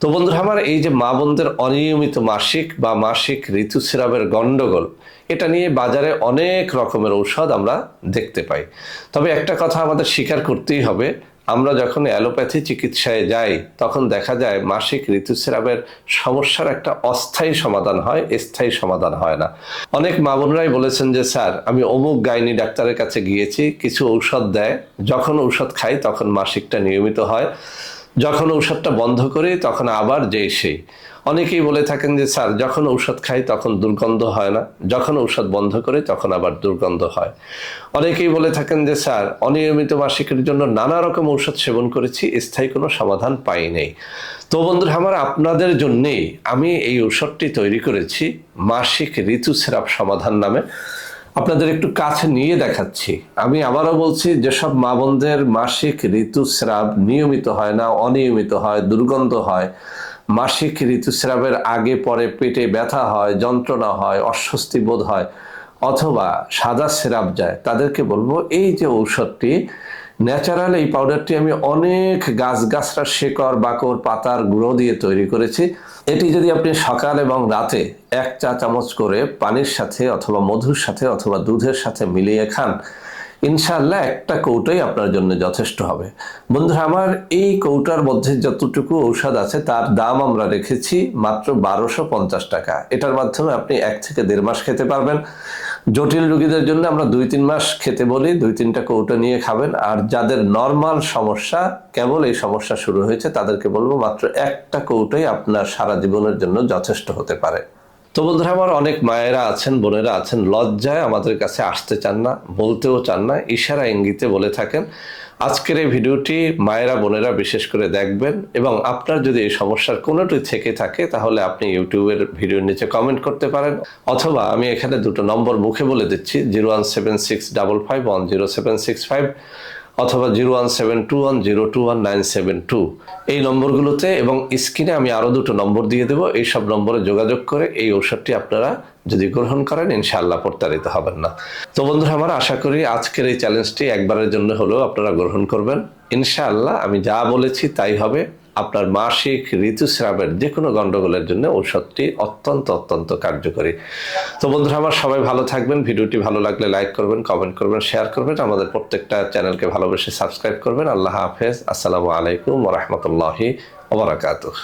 তো বন্ধুরা আমার, এই যে মা বোনদের অনিয়মিত মাসিক বা মাসিক ঋতুস্রাবের গন্ডগোল, এটা নিয়ে বাজারে অনেক রকমের ঔষধ আমরা দেখতে পাই। তবে একটা কথা আমাদের স্বীকার করতেই হবে, আমরা যখন অ্যালোপ্যাথি চিকিৎসায় যাই তখন দেখা যায় মাসিক ঋতুস্রাবের সমস্যার একটা অস্থায়ী সমাধান হয়, স্থায়ী সমাধান হয় না। অনেক মা বোনরাই বলেছেন যে স্যার, আমি অমুক গাইনি ডাক্তারের কাছে গিয়েছি, কিছু ঔষধ দেয়, যখন ঔষধ খাই তখন মাসিকটা নিয়মিত হয়, যখন ঔষধটা বন্ধ করি তখন আবার যেই সেই। অনেকেই বলে থাকেন যে স্যার, যখন ঔষধ খাই তখন দুর্গন্ধ হয় না, যখন ঔষধ বন্ধ করি তখন আবার দুর্গন্ধ হয়। অনেকেই বলে থাকেন যে স্যার, অনিয়মিত মাসিকের জন্য নানা রকম ঔষধ সেবন করেছি, স্থায়ী কোনো সমাধান পাই নেই। তো বন্ধুরা আমার, আপনাদের জন্যেই আমি এই ঔষধটি তৈরি করেছি, মাসিক ঋতুস্রাব সমাধান নামে। আপনাদের একটু কাছে নিয়ে দেখাচ্ছি। আমি আবারও বলছি, যেসব মা বোনদের মাসিক ঋতুস্রাব নিয়মিত হয় না, অনিয়মিত হয়, দুর্গন্ধ হয়, মাসিক ঋতুস্রাবের আগে পরে পেটে ব্যথা হয়, যন্ত্রণা হয়, অস্বস্তি বোধ হয়, অথবা সাদা স্রাব যায়, তাদেরকে বলবো এই যে ঔষধটি, ন্যাচারাল এই পাউডারটি আমি অনেক গাছগাছরা শেকড় বাকড় পাতার গুঁড়ো দিয়ে তৈরি করেছি। এটি যদি আপনি সকাল এবং রাতে 1 চা চামচ করে পানির সাথে অথবা মধুর সাথে অথবা দুধের সাথে মিলিয়ে খান, ইনশাআল্লাহ একটা কৌটোই আপনার জন্য যথেষ্ট হবে। বন্ধুরা আমার, এই কৌটার মধ্যে যতটুকু ঔষধ আছে তার দাম আমরা রেখেছি মাত্র 1250 টাকা। এটার মাধ্যমে আপনি 1 থেকে 1.5 মাস খেতে পারবেন। জটিল রোগীদের জন্য আমরা 2-3 মাস খেতে বলি, 2-3টা কৌটো নিয়ে খাবেন। আর যাদের নর্মাল সমস্যা, কেবল এই সমস্যা শুরু হয়েছে, তাদেরকে বলবো মাত্র একটা কৌটোই আপনার সারা জীবনের জন্য যথেষ্ট হতে পারে। তো বন্ধুরা আমার, অনেক মায়েরা আছেন, বোনেরা আছেন, লজ্জায় আমাদের কাছে আসতে চান না, বলতেও চান না, ইশারা ইঙ্গিতে বলে থাকেন। আজকের এই ভিডিওটি মায়েরা বোনেরা বিশেষ করে দেখবেন, এবং আপনার যদি এই সমস্যার কোনোটি থেকে থাকে তাহলে আপনি ইউটিউবের ভিডিওর নিচে কমেন্ট করতে পারেন, অথবা আমি এখানে দুটো নম্বর মুখে বলে দিচ্ছি, 01765510765 অথবা 01721021972, এই নম্বরগুলোতে, এবং স্ক্রিনে আমি আরো দুটো নম্বর দিয়ে দেবো। এই সব নম্বরে যোগাযোগ করে এই ঔষধটি আপনারা যদি গ্রহণ করেন, ইনশাআল্লাহ প্রতারিত হবেন না। তো বন্ধুরা আমার, আশা করি আজকের এই চ্যালেঞ্জটি একবারের জন্য হলেও আপনারা গ্রহণ করবেন। ইনশাআল্লাহ আমি যা বলেছি তাই হবে। আপনার মাসিক ঋতুস্রাবের যে কোনো গন্ডগোলের জন্য ঔষধটি অত্যন্ত অত্যন্ত কার্যকরী। তো বন্ধুরা আমার, সবাই ভালো থাকবেন। ভিডিওটি ভালো লাগলে লাইক করবেন, কমেন্ট করবেন, শেয়ার করবেন, আমাদের প্রত্যেকটা চ্যানেলকে ভালোবেসে সাবস্ক্রাইব করবেন। আল্লাহ হাফেজ। আসসালামু আলাইকুম ওয়া রাহমাতুল্লাহি ওয়া বারাকাতুহু।